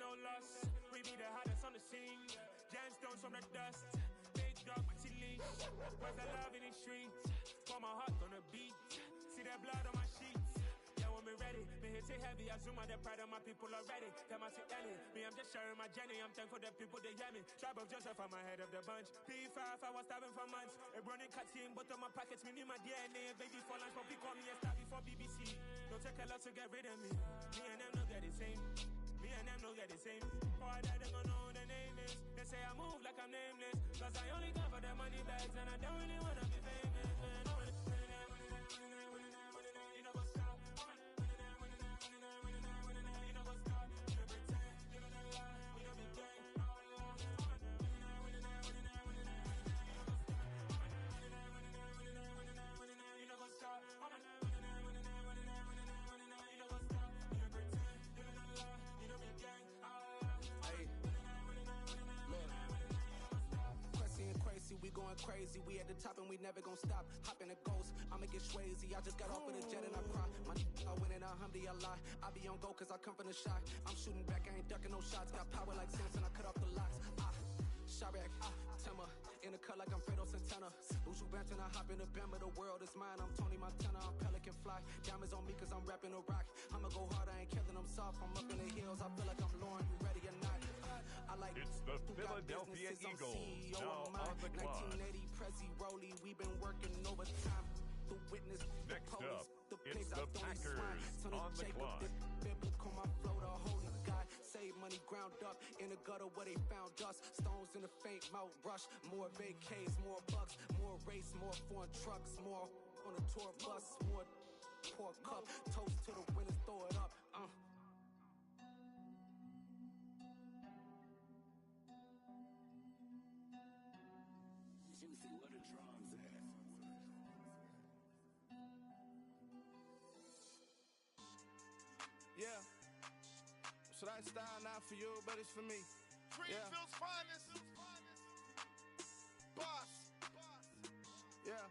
no loss. We be the hottest on the scene. Gemstones from the dust. Big dog, Matty leash. Where's the love in the streets? Pour my heart on the beat. See that blood on my sheets. Yeah, when we ready, me hit it heavy. I zoom out the pride of my people already. Tell my sit Ellie, me I'm just sharing my journey. I'm thankful that people they hear me. Tribe of Joseph, I'm ahead of the bunch. P5, I was starving for months. A running cutscene, but on my pockets, me need my DNA. Baby for lunch, but we call me a star before BBC. Don't take a lot to get rid of me. Me and them don't get the same. Me and them don't get the same. Boy, that they gon' know who the name is. They say I move like I'm nameless. Cause I only come for the money bags and I don't really wanna be famous, man. You know what's up? You know what's up? You pretend, you don't lie, you don't be gang. You know what's up? We going crazy, we at the top and we never gon' stop. Hop in a ghost, I'ma get swayzy. I just got off with a jet and I cry. My I win in a Humvee, I lie. I be on go cause I come from the shot. I'm shooting back, I ain't ducking no shots. Got power like Samson, I cut off the locks. Sharek, Timmer, in the cut like I'm Fredo Santana. Usual Benton, I hop in the Bama, the world is mine. I'm Tony Montana, I'm Pelican Fly. Diamonds on me cause I'm rapping a rock. I'ma go hard, I ain't killing them soft. I'm up in the hills, I feel like I'm Lauren, you ready or not? I like it's the Philadelphia Eagles, now on the clock. 1980 Prezi Rolly, we been working overtime. The witness, next the police, up, the it's pigs, the I don't Packers on the clock. Biblical, my flow, the holy God. Save money ground up in the gutter where they found dust. Stones in the faint mouth rush. More vacays, more bucks, more race, more foreign trucks, more on a tour bus, more pour cup. Toast to the winners, throw it up. Juicy, where the drums at? Yeah. So that style not for you, but it's for me. Greenfield's finest. Boss. Yeah.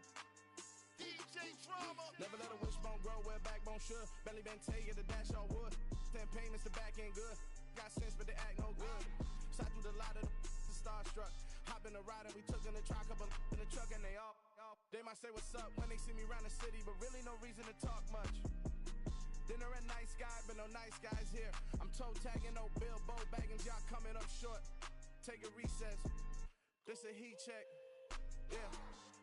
DJ Drama. Never let a wishbone grow where a backbone should. Belly been take the dash on wood. 10 payments, the back ain't good. Got sense, but they act no good. Shot through the lot of the starstruck. Hop in the ride and we took in the truck, up in the truck and they all. They might say what's up when they see me round the city, but really no reason to talk much. Dinner a nice guy, but no nice guys here. I'm toe tagging, no Bilbo bagging, y'all coming up short. Take a recess. This a heat check. Yeah.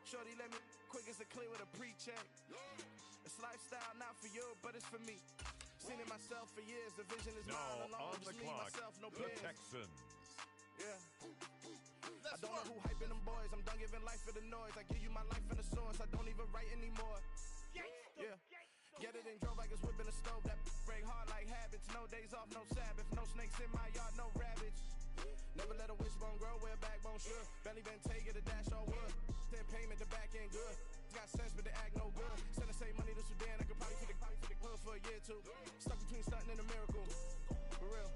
Shorty let me quick as a clear with a pre-check. It's lifestyle not for you, but it's for me. Seen it myself for years. The vision is mine alone. On the Just me, clock, myself, no the peers. Texans. Yeah. I don't know who hyping them boys. I'm done giving life for the noise. I give you my life in the source. I don't even write anymore. Yeah. Get it and drove like it's whipping a stove. That break hard like habits. No days off, no Sabbath. No snakes in my yard, no rabbits. Never let a wishbone grow where a backbone should. Belly been take it, a dash on wood. 10 payment, the back ain't good. Got sense, but they act no good. Send the same money to Sudan. I could probably fit the hood for a year or two. Stuck between stunting and a miracle. For real.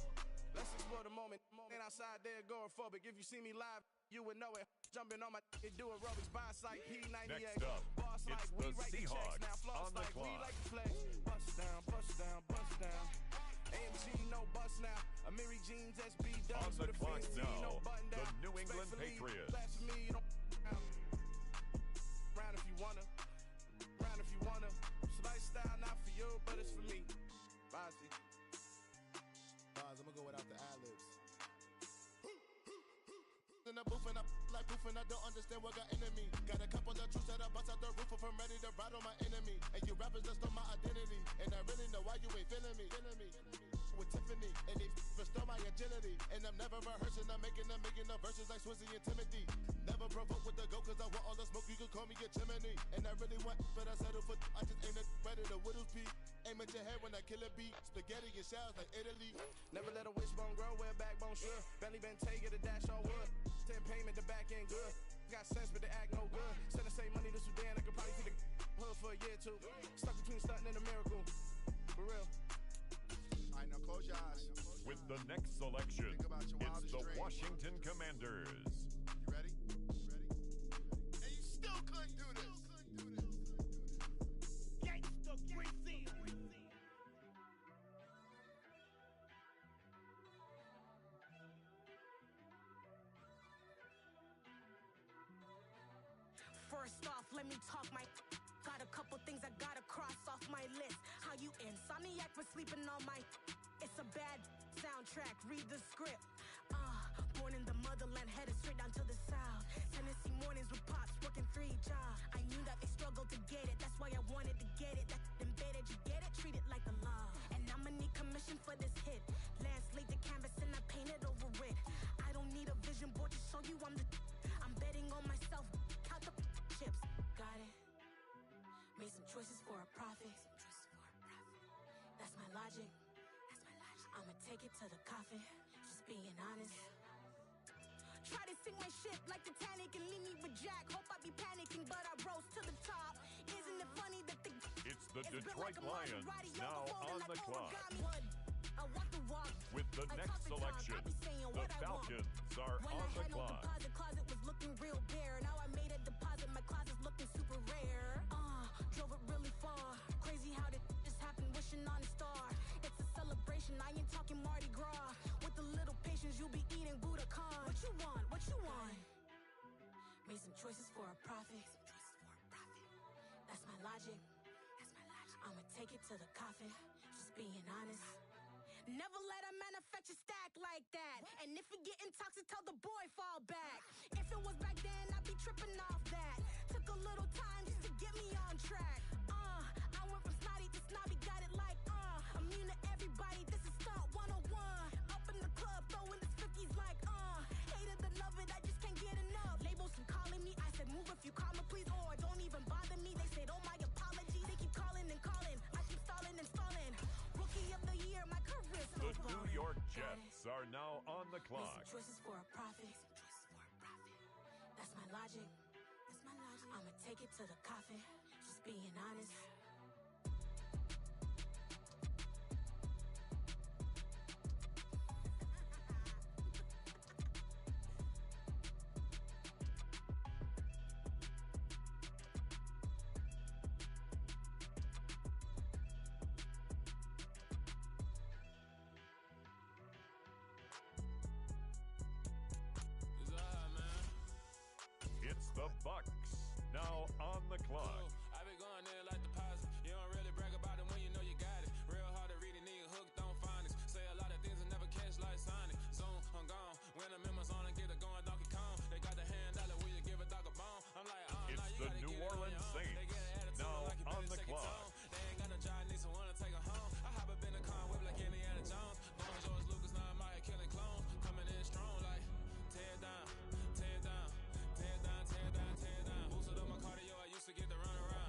Let's explore the moment. Ain't outside there agoraphobic. If you see me live, you would know it. Jumping on my do aerobics, buying site P98. Next up, Boss like it's we the write the checks now. Seahawks Floss on the like we clock. like to flex. Bust down, bust down, bust down. AMG, no bust now. Amiri jeans, SB dubs On the with a clock fancy, now, no button down. the New England Respectfully, Patriots. Blasphemy, you don't round if you wanna. Round if you wanna. It's lifestyle not for you, but it's for me. Bossy. I'm gonna go without the ad-libs. In the booth and I like poof and I don't understand what got into me. Got a couple of truths that I bust out the roof if I'm ready to ride on my enemy. And you rappers just stole my identity, and I really know why you ain't feeling me. With Tiffany, and they restore my agility. And I'm never rehearsing, I'm making the verses like Swizzy and Timothy. Never provoke with the go, cause I want all the smoke, you can call me a chimney. And I really want, but I settle for, I just ain't ready to Whittles P. Aim at your head when I kill a beat. Spaghetti and shells like Italy. Never let a wishbone grow where a backbone should. Belly been take it, a dash on wood. 10 payment, the back ain't good. Got sense, but they act no good. Send the same money to Sudan, I could probably fit the hood for a year or two. Stuck between stunting and a miracle. For real. Alright, now close your eyes. With the next selection, Think about your it's wildest the dreams. Washington Commanders. You ready? And you still couldn't do this. Gangsta Brazil. let me talk my. Got a couple things I gotta cross off my list. How you insomniac for sleeping on my. It's a bad soundtrack, read the script. Born in the motherland, headed straight down to the south. Tennessee mornings with pops, working 3 jobs. I knew that they struggled to get it, that's why I wanted to get it. That embedded, you get it, treat it like a law. And I'ma need commission for this hit. Last laid the canvas and I painted over it. I don't need a vision board to show you I'm the. I'm betting on myself, count the chips. Got it. Made some choices for a profit. That's my logic. I'ma take it to the coffin, just being honest. Try to sink my ship like Titanic and leave me with Jack. Hope I be panicking, but I rose to the top. Isn't it funny that the It's the Detroit Lions now on the clock. I walk the walk. With the next selection, the Falcons are on the clock. Deposit closet was looking real bare. Now I made a deposit, my closet's looking super rare. Drove it really far. Crazy how did just happen, wishing on a star. It's a celebration, I ain't talking Mardi Gras. With a little patience, you'll be eating Budokan. What you want? What you want? Made some choices for a profit. That's my logic. I'ma take it to the coffin, just being honest. Never let a manufacture stack like that. And if it getting toxic, tell the boy fall back. If it was back then, I'd be tripping off that. Took a little time just to get me on track. I went from snotty to snobby, got it like immune to everybody, this is stunt 101. Up in the club, throwing the 50s like hated to love it, I just can't get enough. Labels keep calling me, I said move if you call me please, or don't even bother me. They said oh my apologies, they keep calling and calling, I keep stalling and stalling. Rookie of the year, my career's The New York Jets are now on the clock. Made some choices for a profit. That's my logic. I'ma take it to the coffin, just being honest. It's the Bucks now on the clock. I been going there like deposit. You don't really brag about it when you know you got it. Real hard to read a nigga hooked on phonics. Say a lot of things and never catch like Sonic. Zone, I'm gone. When the members on and get it going Donkey Kong. They got the hand dollar, will you give a dog a bone? I'm like, It's nah, you the gotta New get it on Orleans your own. Saints They get an attitude now like you on better the take it clock. tone. They ain't got no job, need someone to take her home. I hop up in the car, whip like Indiana Jones. Going George Lucas, now I'm out here killing clones. Coming in strong like, tear down, tear down, tear down, tear down, tear down. Boosted up my cardio, I used to get the run around.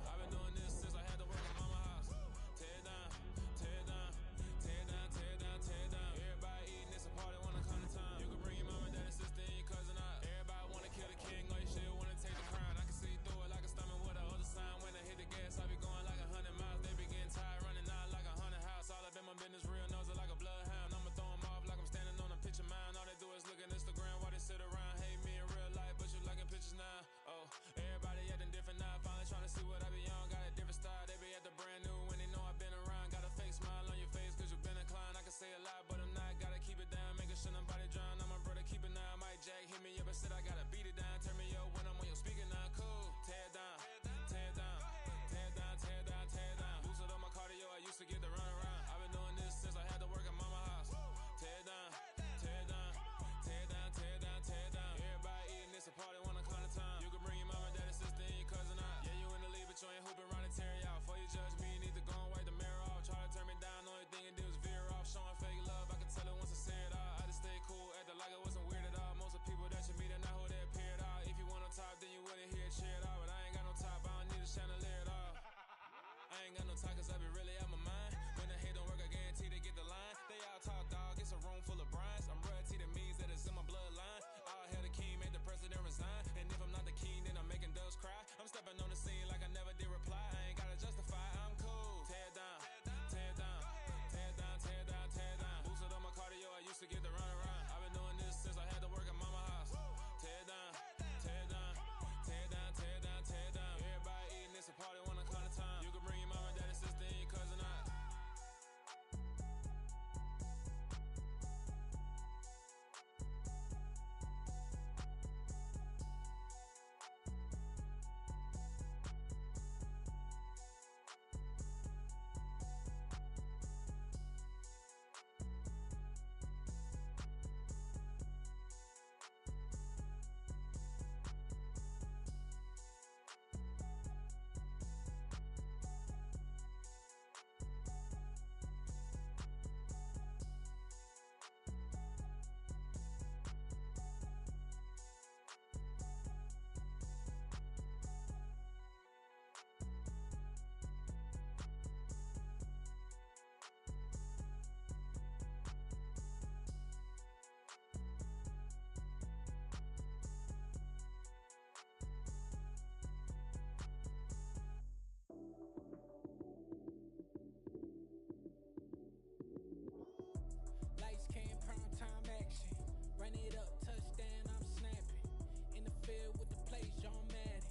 Run it up, touchdown, I'm snapping. In the field with the plays, John Madden.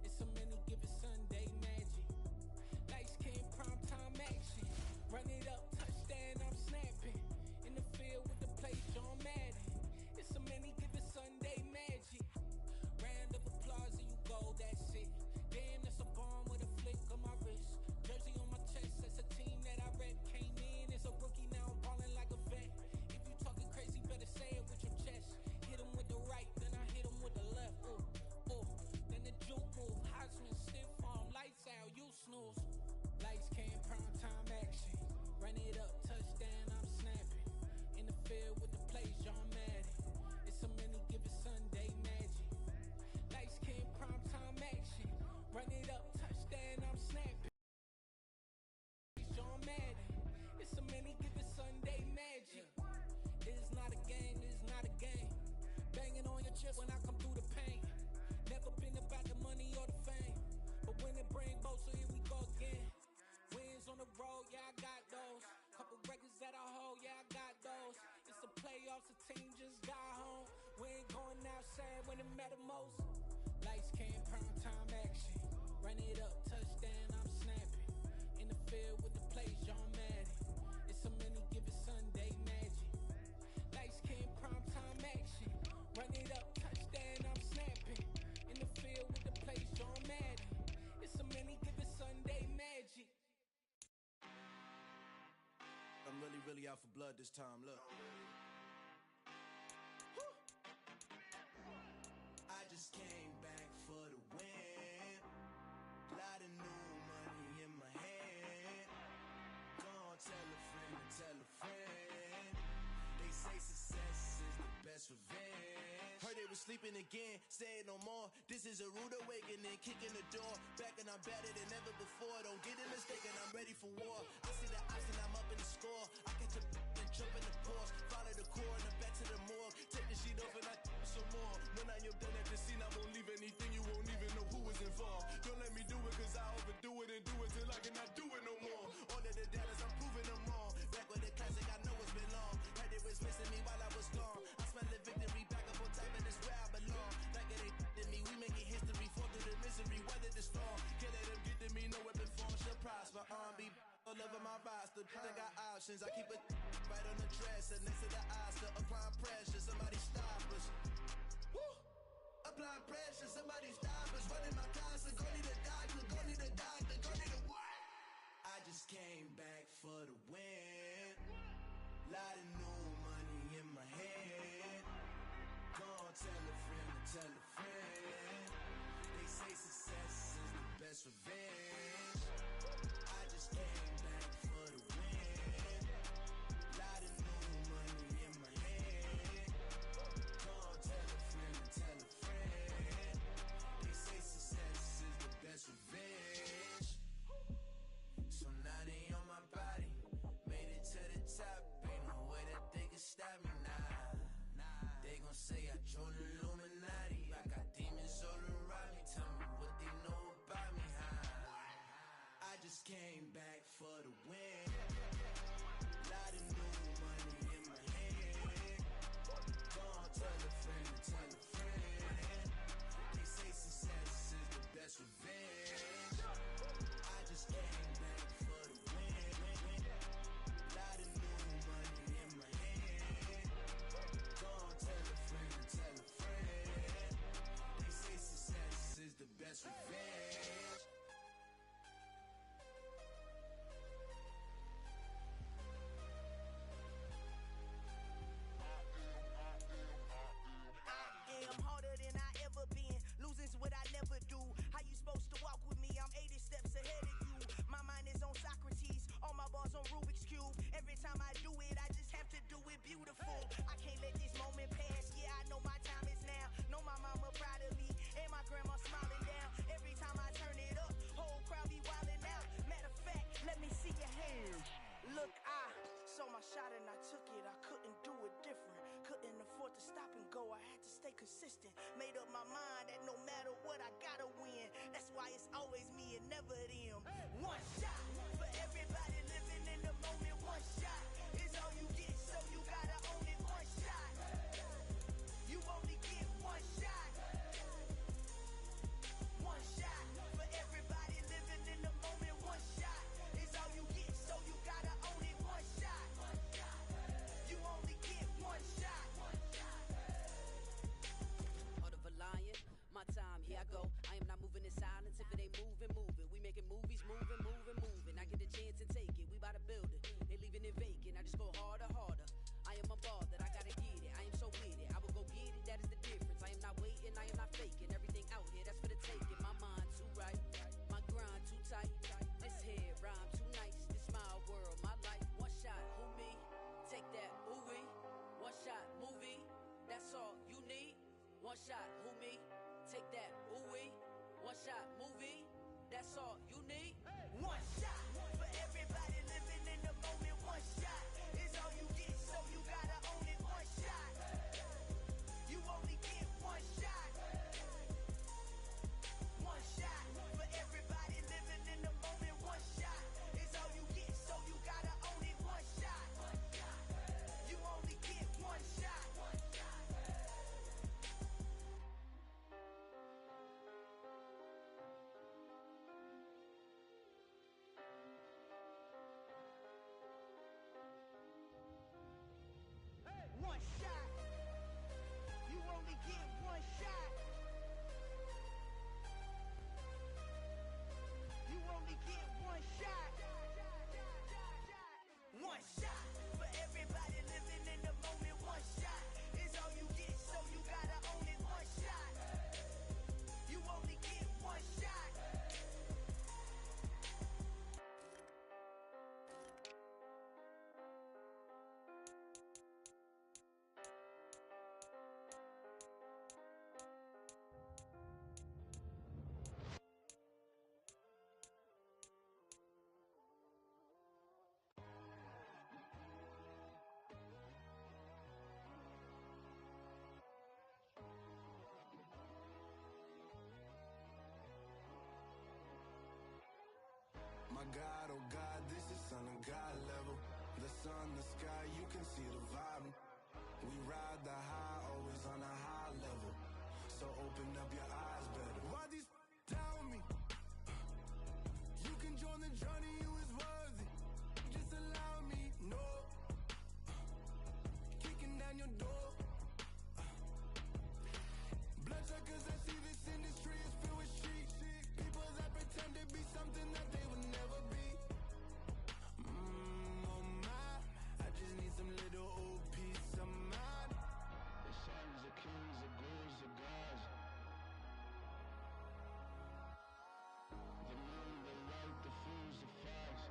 It's so many, give it Sunday magic. Lights came prime time action. Run it up, touchdown, I'm snapping. In the field with the plays, John Madden. It's so many, give it Sunday magic. Round of applause and you go, that's it. Damn, that's a bomb with a flick on my wrist. Jersey on my chest, that's a team that I rep. Came in as a rookie, now I'm ballin' like a vet. If you talking crazy, better say it with your chest. Hit him with the right, then I hit him with the left. Ooh, ooh. Then the juke move, Heisman stiff arm, lights out, you snooze. Lights came, prime time action. Run it up, touchdown, I'm snapping. In the field with the plays, John Madden. It's so many, give it Sunday magic. Lights came, prime time action. Run it up, touchdown, I'm snapping. John Madden. It's so many, give it Sunday magic. It is not a game, it is not a game. Banging on your chest when I come through the pain. Never been about the money or the fame, but when it bring both, so here we go again. Wins on the road, yeah, I got those. Couple records that I hold, yeah, I got those. It's the playoffs, the team just got home. We ain't going outside when it matter most. Lights came, prime time action. Run it up, touchdown, I'm snapping. In the field with the plays, John Madden. It's so many, give it Sunday magic. Lights came, prime time action. Run it up, touchdown, I'm snapping. In the field with the plays, John Madden. It's so many, give it Sunday magic. I'm really out for blood this time, look. I just came back for the win. Lot of new money in my hand. Gonna tell a friend to tell a friend. They say success is the best revenge. Heard they was sleeping again, say it no more. This is a rude awakening, kicking the door. Back and I'm better than ever before. Don't get it mistaken, I'm ready for war. I see the option, I'm up in the score. I catch a and jump in the Porsche. Follow the core and the back to the morgue. Take the sheet off and I some more. When I am done at the scene, I won't leave anything. You won't even know who was involved. Don't let me do it cause I overdo it and do it till I cannot do it no more. All of the doubters, I'm proving them wrong. Back with the classic, I know it's been long. Heard they was missing me while I was gone. I smell the victory back up on top and it's where I belong. Like it ain't to me, we making history. Fall through the misery, weather the storm. Can't let them get to me, no weapon form shall prosper. Be all over my roster. I got options, I keep it right on the dresser. Next to the Oscar, applying pressure. Somebody stop us. Woo! Applying pressure, somebody stop us. Running my closet, go need a doctor, go need a doctor, go need a what? I just came back for the win. Lot of new money in my hand. Gonna tell a friend to tell a friend. They say success is the best revenge. I just came back for the win. Lot of new money in my hand. Gonna tell a friend to tell a friend. They say success is the best revenge. So now they on my body. Made it to the top. Ain't no way that they can stop me now. They gon' say I joined the Illuminati. I got demons all around me. Tell me what they know about me, huh? I just came back for the win. Lot of new money in my hand. Gonna tell a friend to tell a friend. They say success is the best revenge. I just came back for the win. Lot of new money in my hand. Gonna tell a friend to tell a friend. They say success is the best revenge. I'm harder than I ever been. Losing's what I never do. How you supposed to walk with me? I'm 80 steps ahead of you. My mind is on Socrates. All my bars on Rubik's Cube. Every time I do it, I just have to do it beautiful. I can't let this moment pass. Yeah, I know my time is now. Know my mama proud of me. And my grandma smiling down. Every time I turn it up, whole crowd be wildin' out. Matter of fact, let me see your hands. Look, I saw my shot and I took it. I couldn't do it different. Couldn't afford to stop and go. I had to stay consistent. Made up my mind that no matter what, I gotta win. That's why it's always me and never them. One shot for everybody living in the moment. One shot is all you get, so you gotta own it. One shot. oh God, this is son of God level. The sun, the sky, you can see the vibe. We ride the high, always on a high level. So open up your eyes better. Why these tell me? You can join the journey, you is worthy. Just allow me, no. Kicking down your door. Bloodsuckers, I see this industry is filled with shit. People that pretend to be something that they would never be. Oh my, I just need some little old peace of mind. The sons of kings, the gurus, the gods. The moon, the light, the fools, the facts.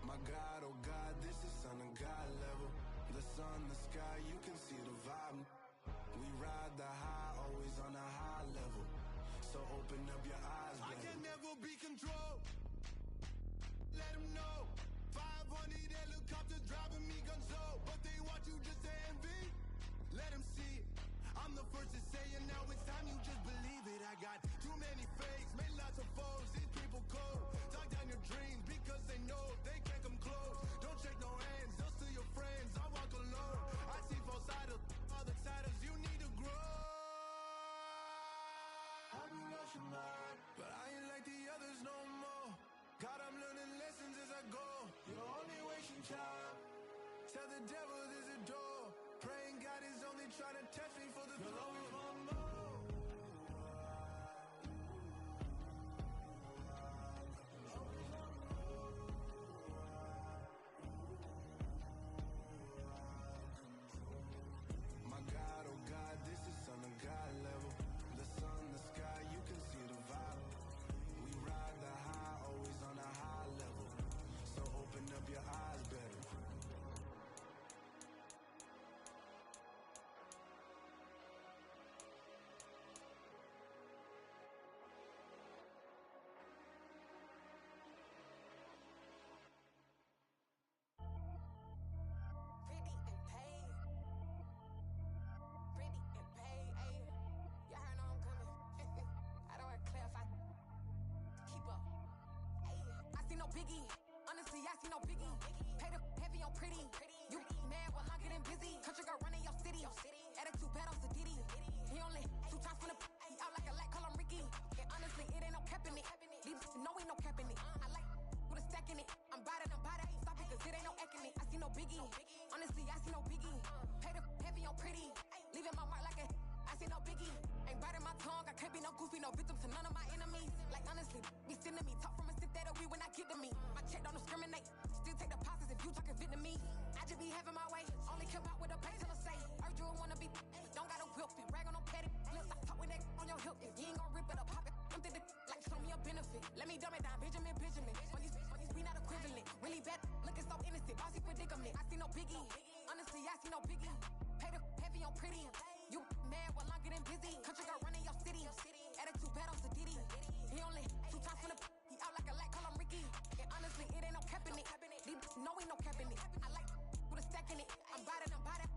My God, oh God, this is son of God level. The sun, the sky, you can see the vibe. We ride the high, always on a high level. So open up your eyes, baby. I can never be controlled. Let them know. 500 helicopters driving me gonzo. But they want you just to envy. Let them see it. I'm the first to say it, now it's time you just believe it. I got too many fakes, made lots of foes. These people cold. Talk down your dreams because they know they can't come close. Don't shake no hands, just to your friends. I walk alone. I see both sides of other siders. You need to grow. Have you lost your mind? But I ain't like the others no more. God, I'm learning lessons as I go. You're only wasting time. Tell the devil there's a door. Praying God is only trying to test me for the glory of my more. My God, oh God, this is son of God level. The sun, the sky, you can see the vibe. We ride the high, always on a high level. So open up your eyes better. Pretty and paid. Pretty and paid, ayy. Y'all heard know I'm coming. I don't want to clarify. Keep up. Ayy. I see no biggie. Honestly, I see no biggie. Pay the heavy on pretty. You mad while I'm getting busy. Country girl running your city. Attitude bad on Diddy. He only 2 times from the he out like a light, call him Ricky. And honestly, it ain't no cap in it. These know ain't no cap in it. I like with a stack in it. I'm bad. Stop it, cause it ain't no eck in it. I see no biggie. Honestly, I see no biggie. Pay the heavy on pretty. Leaving my mark like a I see no biggie. Ain't biting my tongue. I can't be no goofy, no victim to none of my enemies. Like honestly, be sending me talk from a sit that we when I get to me. My check don't discriminate. Still take deposits if you talking Vietnamese. I just be having my way. Only come out with a pay till I say. Urge you wanna be, don't got no whip and rag on no petty. Flips, I talk with that on your hip. If you ain't gon' rip it up, pop it. Empty the like show me a benefit. Let me dumb it down, Benjamin. For these we not equivalent. Really bad, looking so innocent. Bossy predicament. I see no biggie. Honestly, I see no biggie. Pay the heavy on pretty. You mad while I'm getting busy. Country girl running your city. Attitude bad on Diddy. He only 2 times from the he out like a light, call him Ricky. And honestly, it ain't no cap in it. These know ain't no cap in it. I like with a stack in it. I'm bad.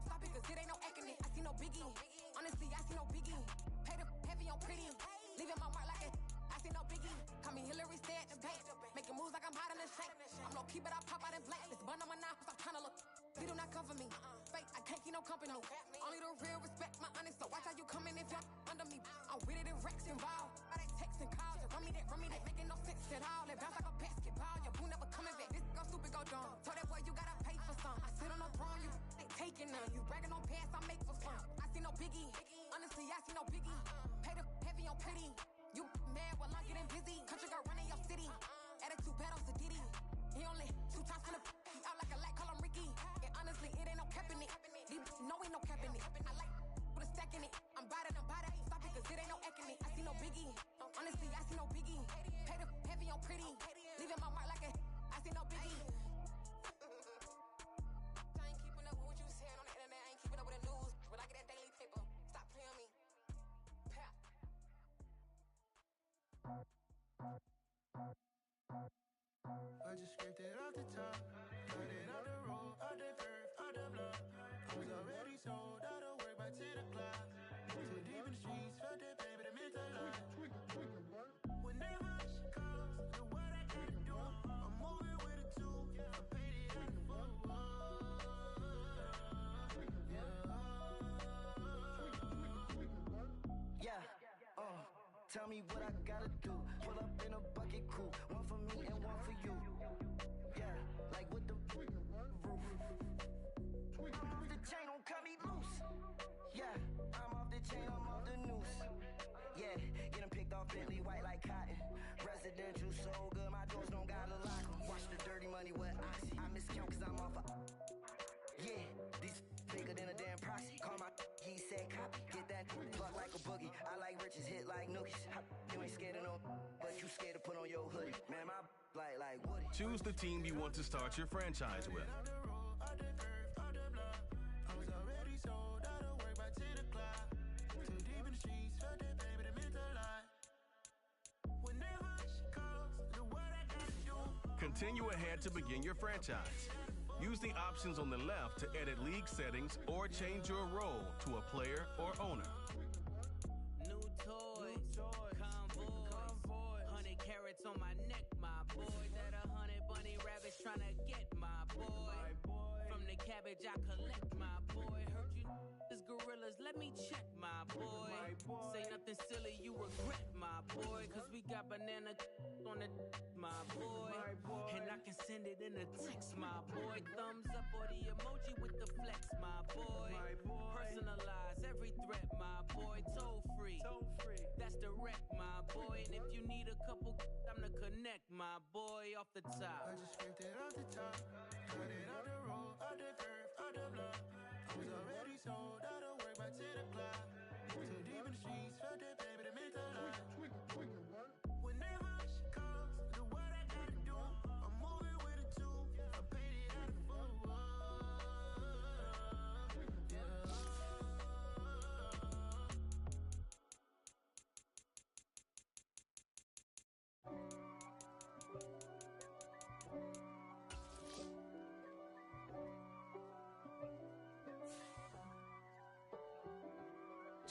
Stop it, cause it ain't no eck in it. I see no biggie. Honestly, I see no biggie. Pay the heavy on pretty. Leaving my mark like a I see no biggie. Call me Hillary, stay at the bank. Making moves like I'm hot in the shank. I'm low key, but I pop out in blank. This bun on my knife, I'm trying to look. They do not come for me. Fake, I can't keep no company. Only the real respect my honest. So watch how you coming if you're under me. I'm with it and Rex involved. All they texting calls, just run me that. Making no sense at all. They bounce like a basketball. Your boo never coming back. This go stupid, go dumb. Told that boy you gotta pay for some. I sit on the throne, you ain't taking none. You bragging on pants, I make for fun. I see no biggie. Honestly, I see no biggie. Pay the heavy on pretty. You mad while I'm getting busy. Country girl running your city. Attitude bad on Diddy. He only 2 times from the he out like a light, call him Ricky. And honestly, it ain't no cap in it. These know ain't no cap in it. I like with a stack in it. I'm bad. Stop it, cause it ain't no eck in it. I see no biggie. Honestly, I see no biggie. Pay the heavy on pretty. Leaving my mark like a I see no biggie. I ain't keeping up with what you saying on the internet. I ain't keeping up with the news. When I get that daily paper, stop playing me. Pap. I just scraped it off the top, got it out the road, out the curve, out the block. I was already sold, out of work by 10 o'clock. So deep in the streets, felt that pain, but it meant a lot. When Tell me what I gotta do. Pull up in a bucket crew, one for me and one for you. Yeah, like with the roof. I'm off the chain, don't cut me loose. Yeah, I'm off the chain, I'm off the noose. Yeah, getting picked off Bentley white like cotton. Residential so good, my doors don't gotta lock 'em. Watch the dirty money with oxy. I miscount cause I'm off a. Yeah, these bigger than a damn proxy. Call my he said copy. Get that pluck like a boogie. I like riches, hit like nookies. You ain't scared of no, but you scared to put on your hoodie. Man, my like Woody. Choose the team you want to start your franchise with. Continue ahead to begin your franchise. Use the options on the left to edit league settings or change your role to a player or owner. New toys, convoys, 100 carats on my neck, my boy. That 100 bunny rabbits tryna get my boy. From the cabbage I collect, my boy. Heard you is gorillas, let me check, my boy. Say nothing silly, you regret, my boy. Cause we got banana on the my boy. And I can send it in a text, my boy. Thumbs up or the emoji with the flex, my boy. Personalize every threat, my boy. Toll free, that's direct, my boy. And if you need a couple, I'm the connect, my boy. Off the top, I just scraped it off the top. Cut it out the road, out the curve, out the block. I was already sold, out of work by 10 o'clock. Too deep in the streets, felt that baby, the mental lie. Whenever she calls, do what I gotta do. I'm moving with a two, I paid it out of full.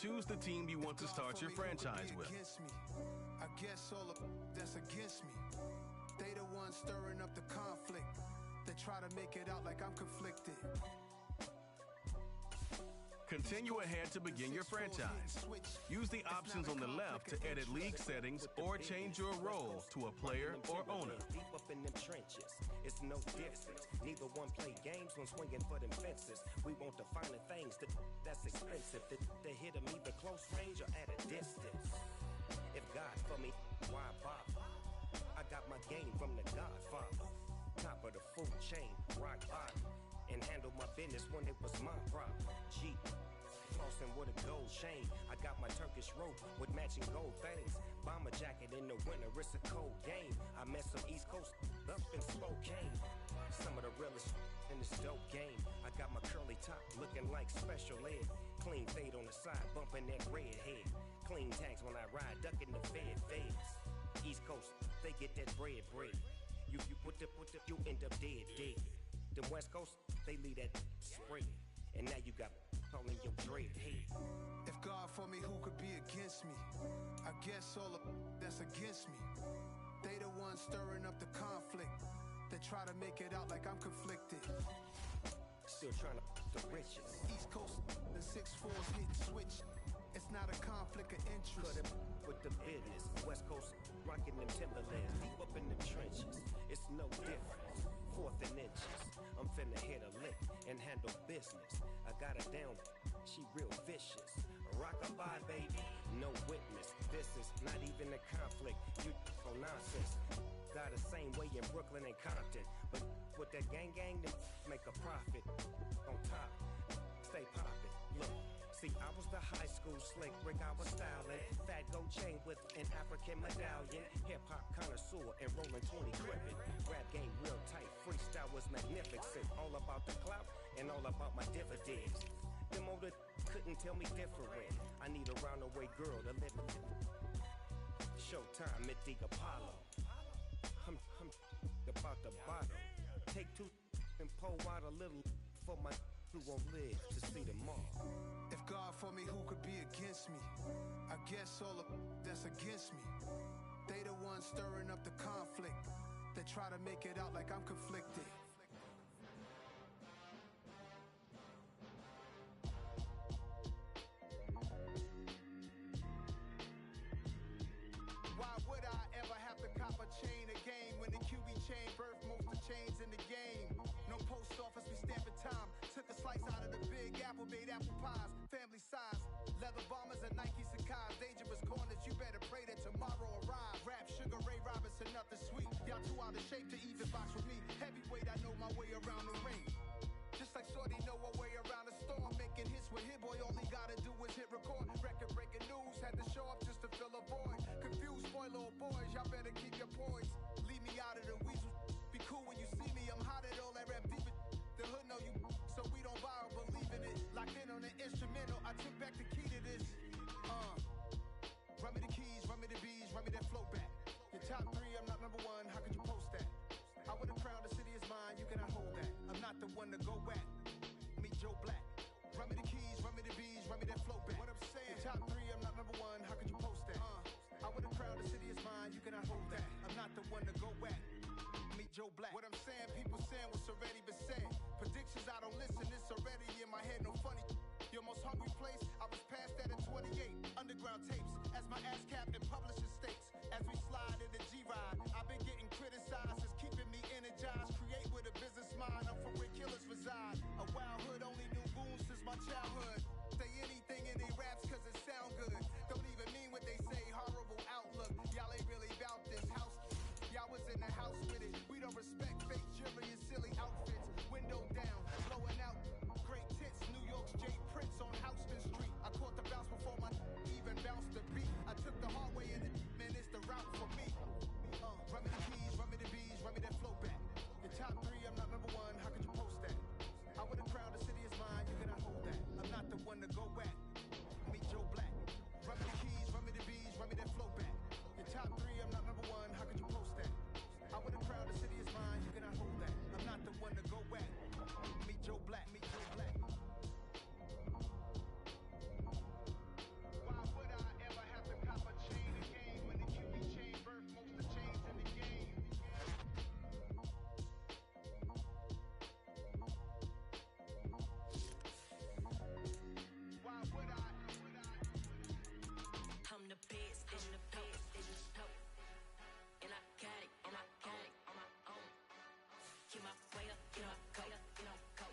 Choose the team you want to start your franchise with. I guess all of that's against me. They the ones stirring up the conflict. They try to make it out like I'm conflicted. Continue ahead to begin your franchise. Use the options on the left to edit league settings or change your role to a player or owner. Deep up in them trenches, it's no difference. Neither one play games when swinging for them fences. We want the finer things that's expensive. To hit them either close range or at a distance. If God for me, why bother? I got my game from the Godfather. Top of the food chain, rock bottom. And handle my business when it was my problem. G, flossing with a gold chain. I got my Turkish rope with matching gold things. Bomber jacket in the winter, it's a cold game. I met some East Coast up in Spokane. Some of the realest in this dope game. I got my curly top looking like special ed. Clean fade on the side, bumping that red head. Clean tags when I ride, ducking the feds. East Coast, they get that bread. You put the, you end up dead. Them West Coast, they leave that spread. And now you got calling your dread head. If God for me, who could be against me? I guess all of that's against me. They the ones stirring up the conflict. They try to make it out like I'm conflicted. Still trying to the riches. East Coast, the 6-4s hitting switch. It's not a conflict of interest. Cut it with the business. West Coast rocking them Timberlands. Deep up in them trenches. It's no difference. 4th and inches. I'm finna hit a lick and handle business. I got her down, she real vicious. Rock-a-bye, baby, no witness. This is not even a conflict. You for nonsense. Got the same way in Brooklyn and Compton. But with that gang, then make a profit. On top, stay poppin'. Look. See, I was the high school slick Rick, I was styling. Fat gold chain with an African medallion. Hip-hop connoisseur and rolling 20 gripping. Rap game real tight, freestyle was magnificent. All about the clout and all about my dividends. Them older couldn't tell me different. I need a roundaway girl to live in. Showtime at the Apollo. I'm about the bottom. Take 2 and pull out a little for my who won't live to see tomorrow. If God for me, who could be against me? I guess all of that's against me. They the ones stirring up the conflict. They try to make it out like I'm conflicted. made apple pies, family size. Leather bombers and Nike Sacai's. Dangerous corners, you better pray that tomorrow arrive. Rap, Sugar Ray Robinson, nothing sweet. Y'all too out of shape to even box with me. Heavyweight, I know my way around the ring. Just like Shorty know her way around the storm. Making hits with Hit Boy, all he gotta do is hit record. Record-breaking news, had to show up just to fill a void. Confused, boy, little boys, y'all better keep your poise. Leave me out of the weasel. Be cool when you see me, I'm hot at all that rap deep. The hood know you, so we don't borrow, believe in it. Locked in on the instrumental, I took back the key to this. Run me the keys, run me the bees, run me that flow back. Your top 3, I'm not number 1, how could you post that? I would've crowned the city is mine, you cannot hold that. I'm not the one to go back. Meet Joe Black. Run me the keys, run me the bees, run me that flow back. What I'm saying, your top 3, I'm not number 1, how could you post that? I would've crowned the city is mine, you cannot hold that. I'm not the one to go back. Meet Joe Black. What I'm saying, people saying what's already been said. Predictions, I don't listen, it's already in my head, no funny. Your most hungry place, I was past that in 28. Underground tapes, as my ass cap in publishing states. As we slide in the G-Ride, I've been getting criticized, it's keeping me energized. Create with a business mind, I'm from where killers reside. A wild hood, only knew goons since my childhood. Say anything in they raps cause it sound good. Don't even mean what they say, horrible outlook. Y'all ain't really about this house. Y'all was in the house with it. We don't respect fake jewelry and silly outfits. Window down, blowing out great tits. New York's Jay Prince on Houston Street. I caught the bounce before my even bounced the beat. I took the hard way in it, man, it's the route for me. Run me the keys, run me the bees, run me that flow back. Your top 3, I'm not number 1, how could you post that? I would've crowned the city is mine, you cannot hold that. I'm not the one to go back. Meet Joe Black. Run me the keys, run me the bees, run me that flow back. Your top 3, I'm not number 1, how could you post that? I would've crowned the city is mine, you cannot hold that. I'm not the one to go back. Meet Joe Black, meet Joe Black. Why would I ever have to cop a chain again when the QB chain birth most of chains in the game? Why would I? I'm the best in the best in the top. And I got it, and I got it on my own. Get my way up, get my go, get my go.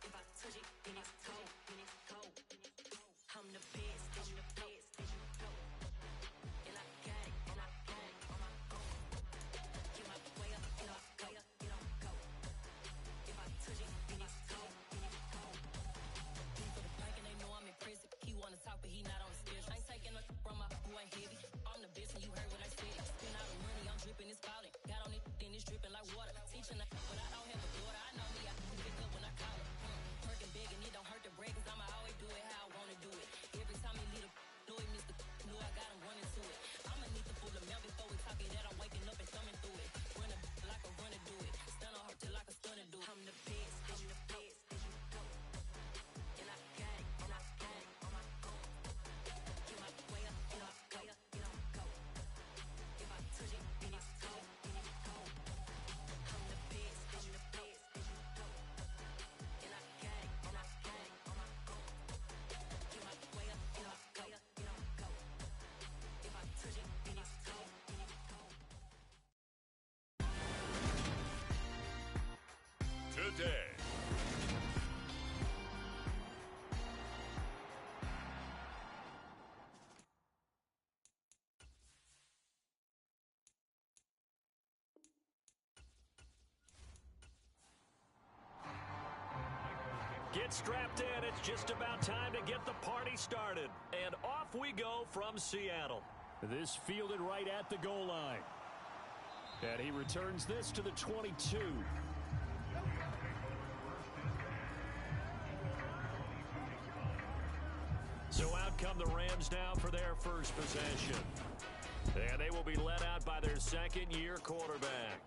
If I touch it, then it's cold, then it's cold. I'm the best in the best in the top. And I got it, and I got it on my own. Get my way up, get my go, get my go. If I touch it, then it's cold, then it's cold. He for the blank and they know I'm impressive. He wanna talk, but he not on the schedule. I ain't taking a from my who ain't heavy. I'm the best and you heard what I said. Spend all the money, I'm dripping, it's falling. Got on it, then it's dripping like water. Teaching but I don't have a daughter. I know me, I can pick up when I call her. Working big and it don't hurt to break, cause I'ma always do it how I wanna do it. Every time he lead a know it, Mr. Know I got him running to it. I'ma need to pull the mail before we talk it that I'm waking up and thumbing through it. Run a like a runner do it. Stun on her till like a stunner do it. I'm the best, I'm the best, and you go. And I got it, and I got it on my own. Get my way up, get my go, get my go. If I touch it, then it's cold, then it's cold. I'm the best, I'm the best, and you go. And I got it, and I got it on my own. Get my way up, get my go, get my go. If I touch it, then it's cold, then it's cold. Today. Get strapped in. It's just about time to get the party started. And off we go from Seattle. This fielded right at the goal line. And he returns this to the 22. So out come the Rams now for their first possession. And they will be led out by their second-year quarterback.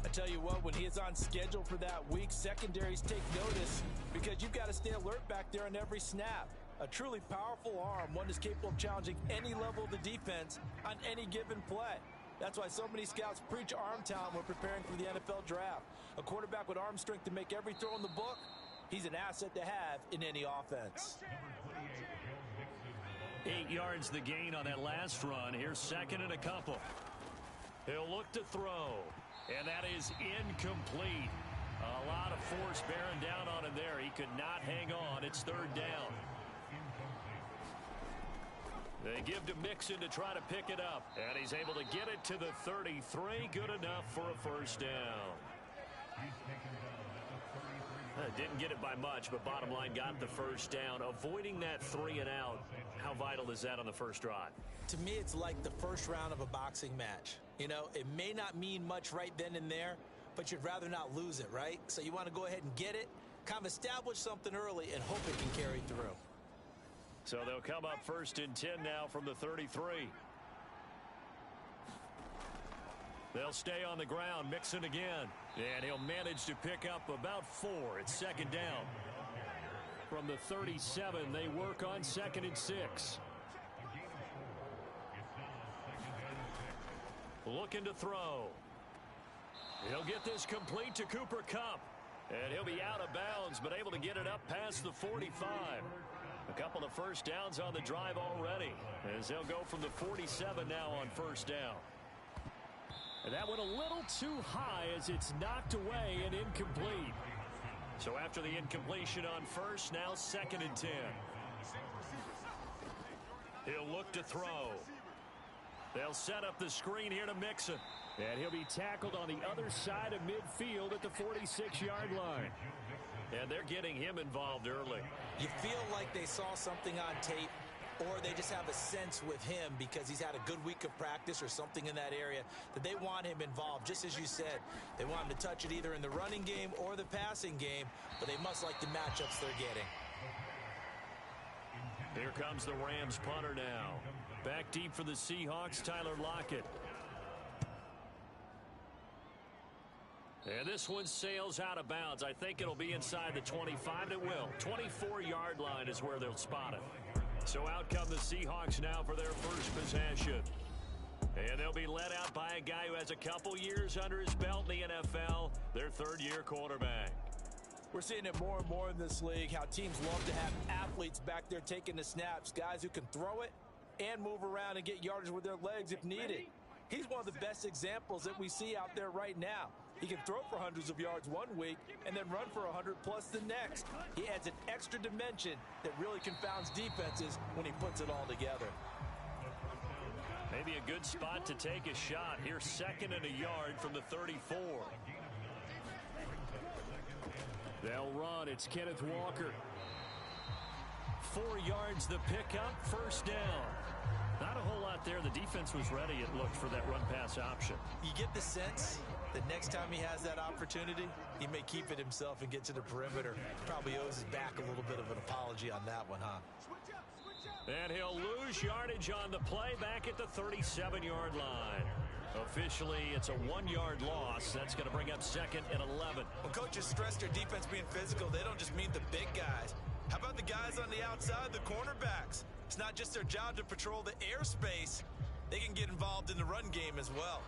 I tell you what, when he is on schedule for that week, secondaries take notice because you've got to stay alert back there on every snap. A truly powerful arm, one is capable of challenging any level of the defense on any given play. That's why so many scouts preach arm talent when preparing for the NFL draft. A quarterback with arm strength to make every throw in the book, he's an asset to have in any offense. 8 yards the gain on that last run. Here's second and a couple. He'll look to throw. And that is incomplete. A lot of force bearing down on him there. He could not hang on. It's third down. They give to Mixon to try to pick it up. And he's able to get it to the 33. Good enough for a first down. Didn't get it by much, but bottom line got the first down. Avoiding that 3 and out, how vital is that on the first drive? To me, it's like the first round of a boxing match. You know, it may not mean much right then and there, but you'd rather not lose it, right? So you want to go ahead and get it, kind of establish something early, and hope it can carry through. So they'll come up first and 10 now from the 33. They'll stay on the ground, Mixon again. And he'll manage to pick up about 4. It's second down. From the 37, they work on 2nd and 6. Looking to throw. He'll get this complete to Cooper Kupp. And he'll be out of bounds, but able to get it up past the 45. A couple of first downs on the drive already, as they'll go from the 47 now on first down. And that went a little too high as it's knocked away and incomplete. So after the incompletion on first, now 2nd and 10. He'll look to throw. They'll set up the screen here to Mixon. And he'll be tackled on the other side of midfield at the 46-yard line. And they're getting him involved early. You feel like they saw something on tape, or they just have a sense with him because he's had a good week of practice or something in that area that they want him involved. Just as you said, they want him to touch it either in the running game or the passing game, but they must like the matchups they're getting. Here comes the Rams punter now. Back deep for the Seahawks, Tyler Lockett. And this one sails out of bounds. I think it'll be inside the 25. It will. 24-yard line is where they'll spot it. So out come the Seahawks now for their first possession. And they'll be led out by a guy who has a couple years under his belt in the NFL, their third-year quarterback. We're seeing it more and more in this league, how teams love to have athletes back there taking the snaps, guys who can throw it and move around and get yardage with their legs if needed. He's one of the best examples that we see out there right now. He can throw for hundreds of yards one week and then run for 100-plus the next. He adds an extra dimension that really confounds defenses when he puts it all together. Maybe a good spot to take a shot. Here's 2nd and a yard from the 34. They'll run. It's Kenneth Walker. 4 yards the pickup, first down. Not a whole lot there. The defense was ready, it looked, for that run-pass option. You get the sense that next time he has that opportunity, he may keep it himself and get to the perimeter. Probably owes his back a little bit of an apology on that one, huh? And he'll lose yardage on the play back at the 37-yard line. Officially, it's a 1-yard loss. That's going to bring up 2nd and 11. When coaches stress their defense being physical, they don't just mean the big guys. How about the guys on the outside, the cornerbacks? It's not just their job to patrol the airspace. They can get involved in the run game as well.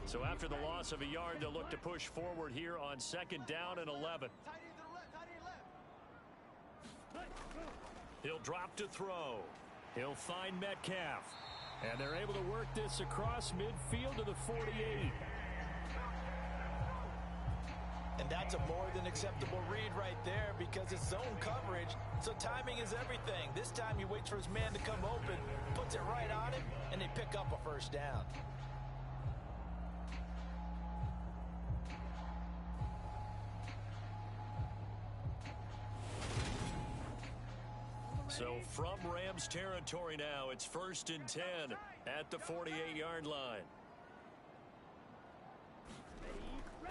So after the loss of a yard, they'll look to push forward here on 2nd down and 11. He'll drop to throw. He'll find Metcalf. And they're able to work this across midfield to the 48. And that's a more than acceptable read right there because it's zone coverage, so timing is everything. This time he waits for his man to come open, puts it right on him, and they pick up a first down. So from Rams territory now, it's 1st and 10 at the 48-yard line.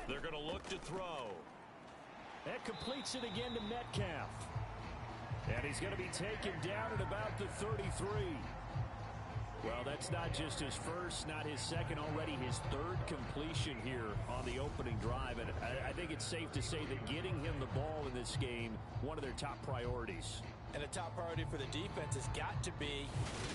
They're going to look to throw. That completes it again to Metcalf. And he's going to be taken down at about the 33. Well, that's not just his first, not his second, already his 3rd completion here on the opening drive. And I think it's safe to say that getting him the ball in this game, one of their top priorities. And a top priority for the defense has got to be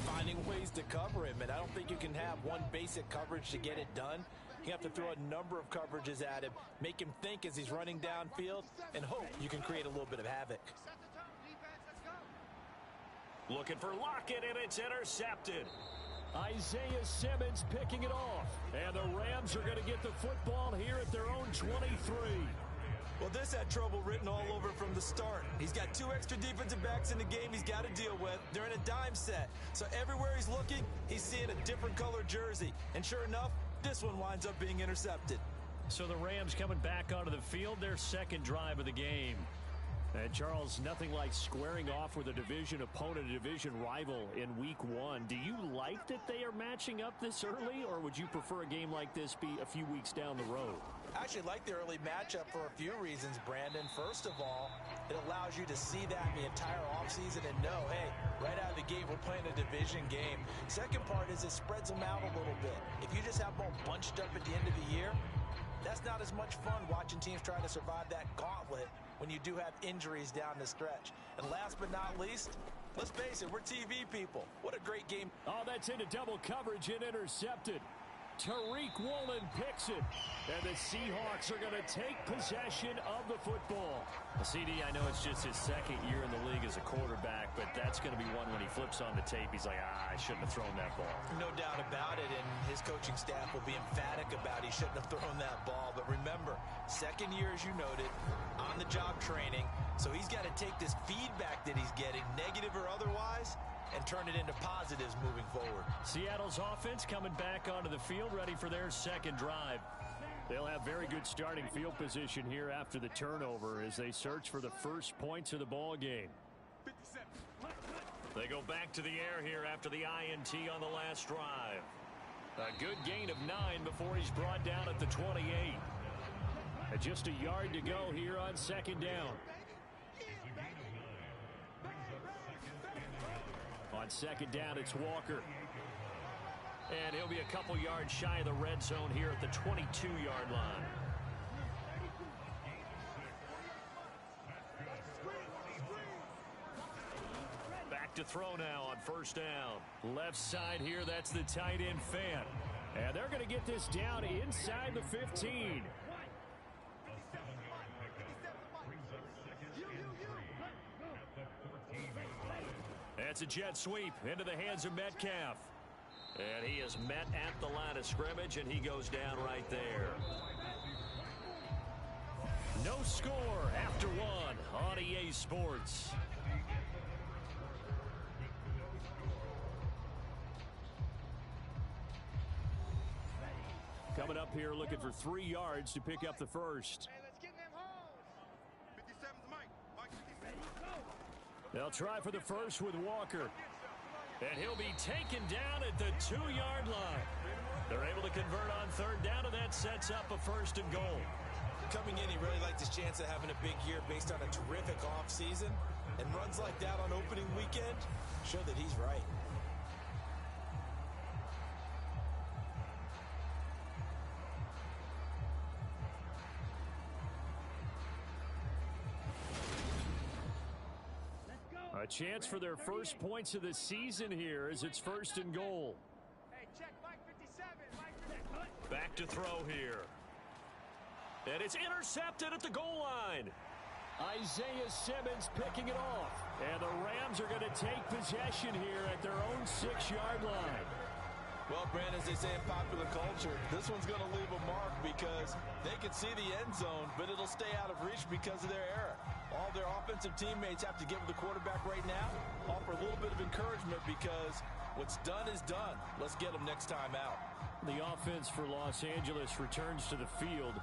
finding ways to cover him. And I don't think you can have one basic coverage to get it done. You have to throw a number of coverages at him, make him think as he's running downfield, and hope you can create a little bit of havoc. Looking for Lockett, and it's intercepted. Isaiah Simmons picking it off. And the Rams are going to get the football here at their own 23. Well, this had trouble written all over from the start. He's got 2 extra defensive backs in the game he's got to deal with. They're in a dime set. So everywhere he's looking, he's seeing a different color jersey. And sure enough, this one winds up being intercepted. So the Rams coming back onto the field, their second drive of the game. And Charles, nothing like squaring off with a division opponent, a division rival in week 1. Do you like that they are matching up this early, or would you prefer a game like this be a few weeks down the road? I actually like the early matchup for a few reasons, Brandon. First of all, it allows you to see that the entire offseason and know, hey, right out of the gate, we're playing a division game. Second part is it spreads them out a little bit. If you just have them all bunched up at the end of the year, that's not as much fun watching teams try to survive that gauntlet when you do have injuries down the stretch. And last but not least, let's face it, we're TV people. What a great game. Oh, that's into double coverage and intercepted. Tariq Woolen picks it. And the Seahawks are going to take possession of the football. CD, I know it's just his second year in the league as a quarterback, but that's going to be one when he flips on the tape. He's like, I shouldn't have thrown that ball. No doubt about it, and his coaching staff will be emphatic about he shouldn't have thrown that ball. But remember, second year, as you noted, on-the-job training, so he's got to take this feedback that he's getting, negative or otherwise, and turn it into positives moving forward. Seattle's offense coming back onto the field, ready for their second drive. They'll have very good starting field position here after the turnover as they search for the first points of the ball game. They go back to the air here after the INT on the last drive. A good gain of 9 before he's brought down at the 28. And just a yard to go here on second down. On second down, it's Walker. And he'll be a couple yards shy of the red zone here at the 22-yard line. Back to throw now on first down. Left side here, that's the tight end Fan. And they're going to get this down inside the 15. That's a jet sweep into the hands of Metcalf. And he is met at the line of scrimmage, and he goes down right there. No score after one on EA Sports. Coming up here looking for 3 yards to pick up the first. They'll try for the first with Walker. And he'll be taken down at the 2-yard line. They're able to convert on third down, and that sets up a first and goal. Coming in, he really liked his chance of having a big year based on a terrific offseason. And runs like that on opening weekend show that he's right. A chance for their first points of the season here as it's first and goal. Hey, check Mike 57. Back to throw here. And it's intercepted at the goal line. Isaiah Simmons picking it off. And the Rams are going to take possession here at their own 6-yard line. Well, Brandon, as they say in popular culture, this one's going to leave a mark because they can see the end zone, but it'll stay out of reach because of their error. All their offensive teammates have to give the quarterback right now, offer a little bit of encouragement because what's done is done. Let's get them next time out. The offense for Los Angeles returns to the field.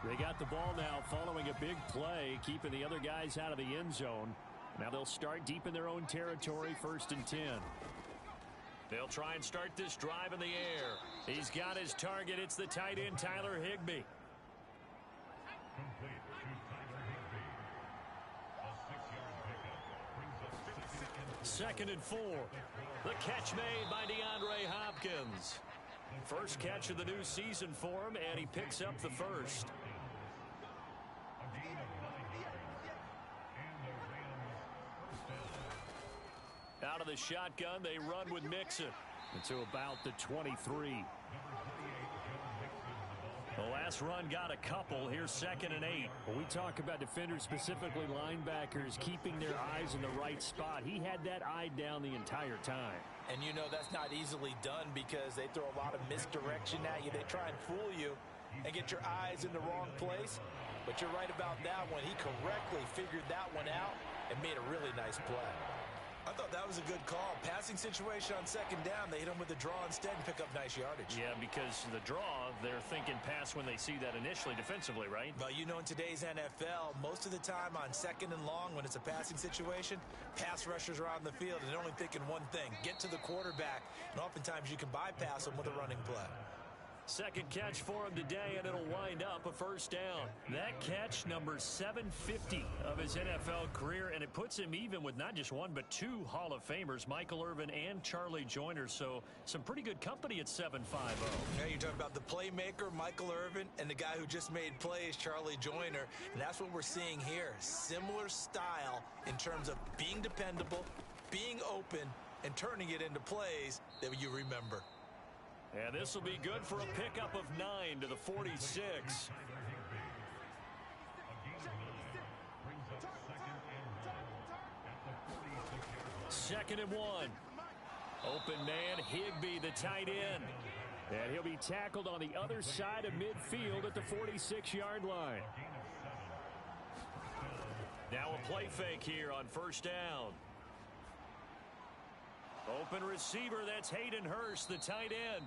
They got the ball now following a big play, keeping the other guys out of the end zone. Now they'll start deep in their own territory, 1st and 10. They'll try and start this drive in the air. He's got his target. It's the tight end, Tyler Higbee. Second and 4. The catch made by DeAndre Hopkins. First catch of the new season for him, and he picks up the first. Out of the shotgun, they run with Mixon. Into about the 23. The last run got a couple. Here's 2nd and 8. When we talk about defenders, specifically linebackers, keeping their eyes in the right spot, he had that eye down the entire time. And you know that's not easily done because they throw a lot of misdirection at you. They try and fool you and get your eyes in the wrong place. But you're right about that one. He correctly figured that one out and made a really nice play. I thought that was a good call. Passing situation on 2nd down. They hit him with the draw instead and pick up nice yardage. Yeah, because the draw, they're thinking pass when they see that initially defensively, right? Well, you know, in today's NFL, most of the time on 2nd and long, when it's a passing situation, pass rushers are on the field and they're only thinking one thing, get to the quarterback. And oftentimes you can bypass them with a running play. Second catch for him today, and it'll wind up a 1st down. That catch, number 750 of his NFL career, and it puts him even with not just one but 2 Hall of Famers, Michael Irvin and Charlie Joyner. So some pretty good company at 7'5". Yeah, you're talking about the playmaker, Michael Irvin, and the guy who just made plays, Charlie Joyner. And that's what we're seeing here. Similar style in terms of being dependable, being open, and turning it into plays that you remember. And this will be good for a pickup of 9 to the 46. 2nd and 1. Open man, Higbee, the tight end. And he'll be tackled on the other side of midfield at the 46-yard line. Now a play fake here on 1st down. Open receiver, that's Hayden Hurst, the tight end.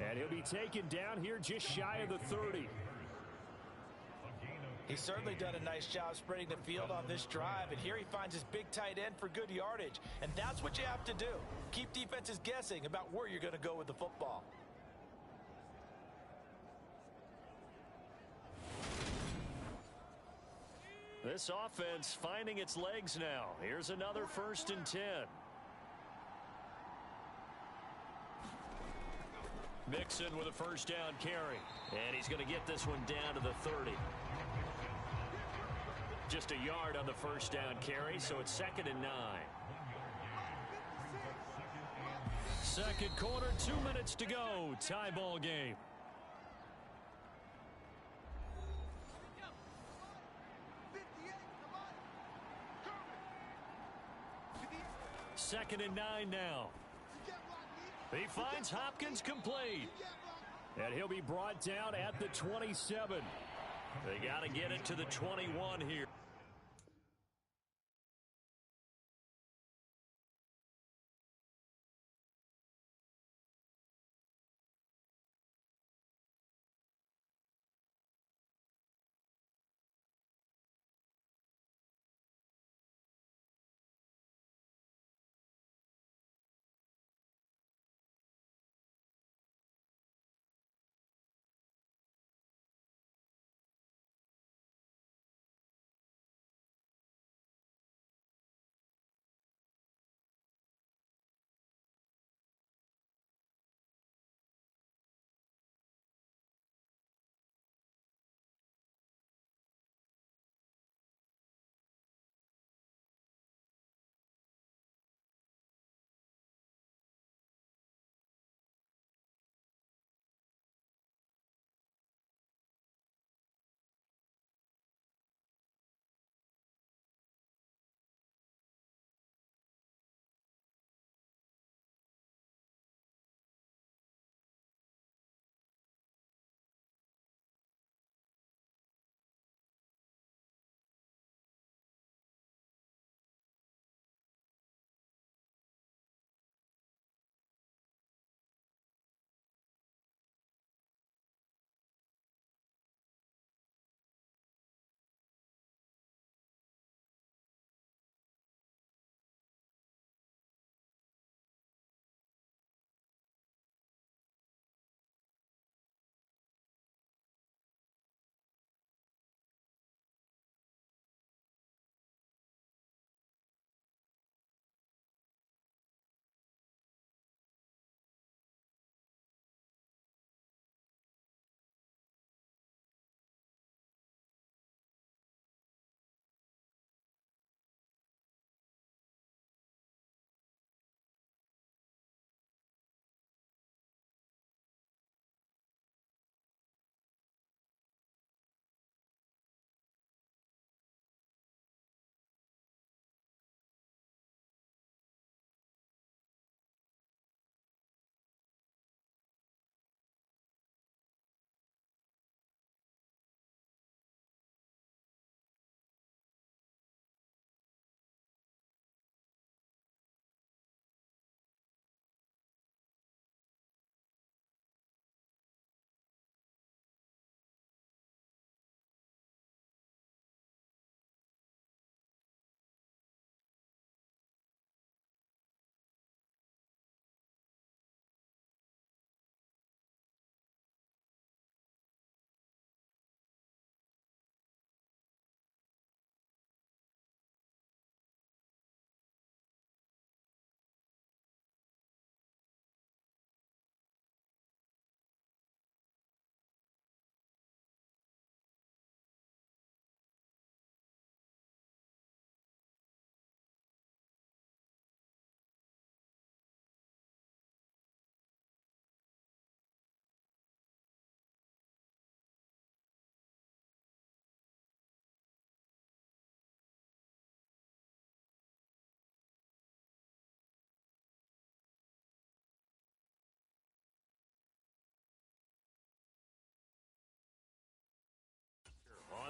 And he'll be taken down here just shy of the 30. He's certainly done a nice job spreading the field on this drive, and here he finds his big tight end for good yardage. And that's what you have to do. Keep defenses guessing about where you're going to go with the football. This offense finding its legs now. Here's another 1st and 10. Mixon with a 1st down carry. And he's going to get this one down to the 30. Just a yard on the 1st down carry, so it's 2nd and 9. Second quarter, 2 minutes to go. Tie ball game. Second and 9 now. He finds Hopkins complete. And he'll be brought down at the 27. They got to get it to the 21 here.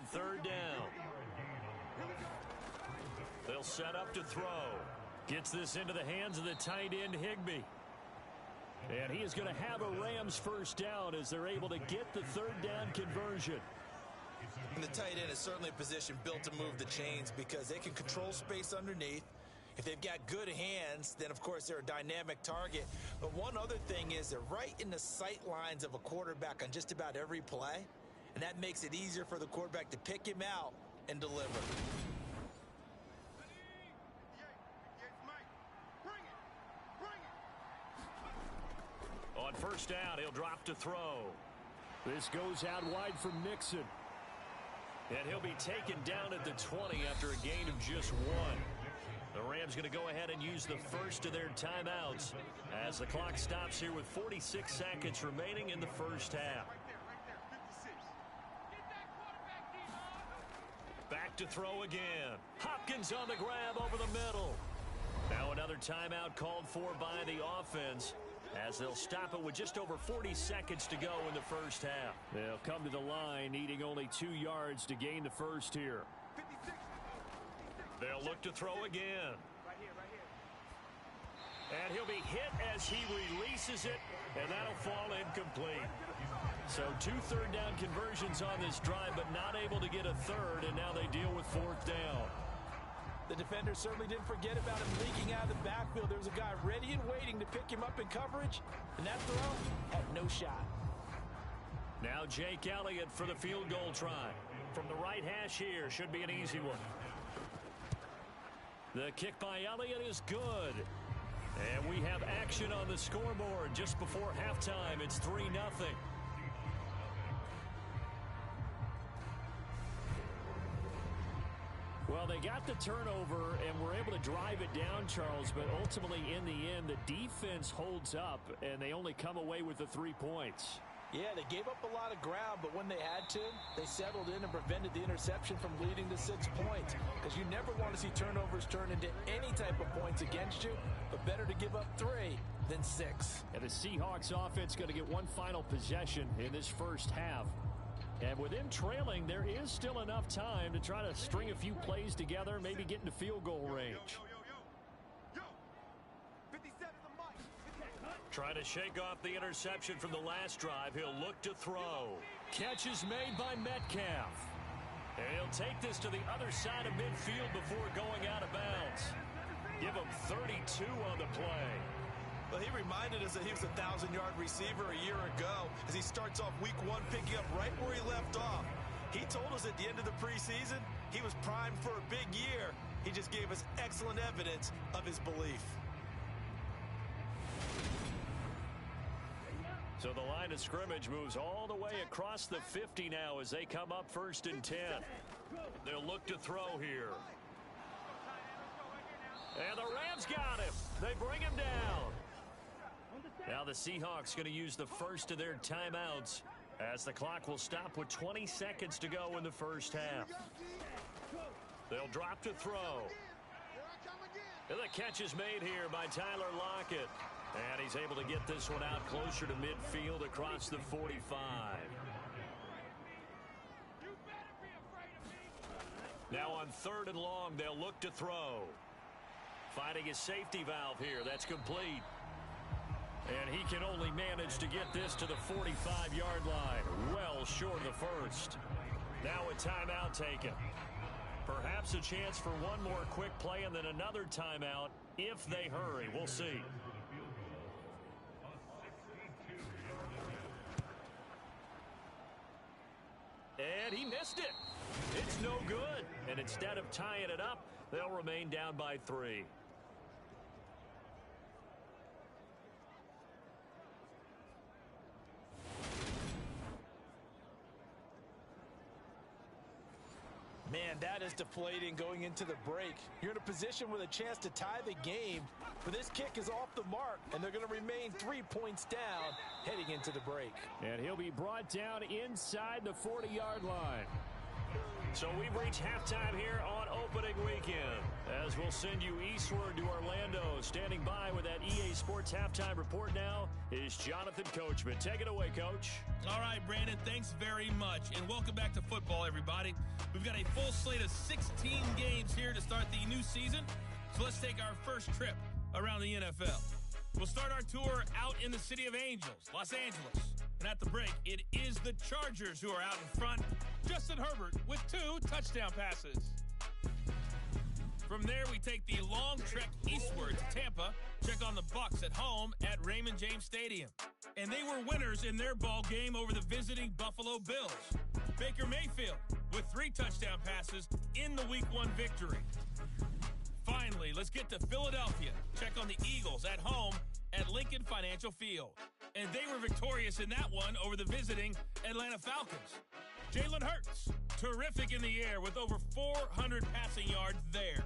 third down. They'll set up to throw. Gets this into the hands of the tight end, Higbee. And he is going to have a Rams first down as they're able to get the third down conversion. And the tight end is certainly a position built to move the chains because they can control space underneath. If they've got good hands, then, of course, they're a dynamic target. But one other thing is they're right in the sight lines of a quarterback on just about every play. And that makes it easier for the quarterback to pick him out and deliver. On first down, he'll drop to throw. This goes out wide from Mixon. And he'll be taken down at the 20 after a gain of just 1. The Rams going to go ahead and use the first of their timeouts as the clock stops here with 46 seconds remaining in the first half. Back to throw again. Hopkins on the grab over the middle. Now another timeout called for by the offense as they'll stop it with just over 40 seconds to go in the first half. They'll come to the line needing only 2 yards to gain the first here. They'll look to throw again. And he'll be hit as he releases it, and that'll fall incomplete. So 2 third down conversions on this drive, but not able to get a third, and now they deal with 4th down. The defender certainly didn't forget about him leaking out of the backfield. There was a guy ready and waiting to pick him up in coverage, and that throw had no shot. Now Jake Elliott for the field goal try. From the right hash here, should be an easy one. The kick by Elliott is good. And we have action on the scoreboard just before halftime. It's 3-0. Well, they got the turnover and were able to drive it down, Charles, but ultimately in the end, the defense holds up, and they only come away with the 3 points. Yeah, they gave up a lot of ground, but when they had to, they settled in and prevented the interception from leading to 6 points. Because you never want to see turnovers turn into any type of points against you, but better to give up 3 than 6. And the Seahawks offense going to get one final possession in this first half. And with them trailing, there is still enough time to try to string a few plays together, maybe get into field goal range. Trying to shake off the interception from the last drive. He'll look to throw. Catch is made by Metcalf. And he'll take this to the other side of midfield before going out of bounds. Give him 32 on the play. Well, he reminded us that he was a 1,000-yard receiver a year ago as he starts off week 1 picking up right where he left off. He told us at the end of the preseason he was primed for a big year. He just gave us excellent evidence of his belief. So the line of scrimmage moves all the way across the 50 now as they come up 1st and 10. They'll look to throw here. And the Rams got him. They bring him down. Now the Seahawks going to use the first of their timeouts as the clock will stop with 20 seconds to go in the first half. They'll drop to throw. And the catch is made here by Tyler Lockett. And he's able to get this one out closer to midfield across the 45. Now on 3rd and long, they'll look to throw. Finding his safety valve here. That's complete. And he can only manage to get this to the 45-yard line. Well short of the first. Now a timeout taken. Perhaps a chance for one more quick play and then another timeout if they hurry. We'll see. And he missed it. It's no good. And instead of tying it up, they'll remain down by 3. Man, that is deflating going into the break. You're in a position with a chance to tie the game, but this kick is off the mark, and they're going to remain 3 points down heading into the break. And he'll be brought down inside the 40-yard line. So we've reached halftime here on opening weekend. As we'll send you eastward to Orlando. Standing by with that EA Sports halftime report now is Jonathan Coachman. Take it away, Coach. All right, Brandon, thanks very much. And welcome back to football, everybody. We've got a full slate of 16 games here to start the new season. So let's take our first trip around the NFL. We'll start our tour out in the city of Angels, Los Angeles. And at the break, it is the Chargers who are out in front. Justin Herbert with 2 touchdown passes. From there, we take the long trek eastward to Tampa, check on the Bucs at home at Raymond James Stadium. And they were winners in their ball game over the visiting Buffalo Bills. Baker Mayfield with 3 touchdown passes in the Week 1 victory. Finally, let's get to Philadelphia. Check on the Eagles at home at Lincoln Financial Field. And they were victorious in that one over the visiting Atlanta Falcons. Jalen Hurts, terrific in the air with over 400 passing yards there.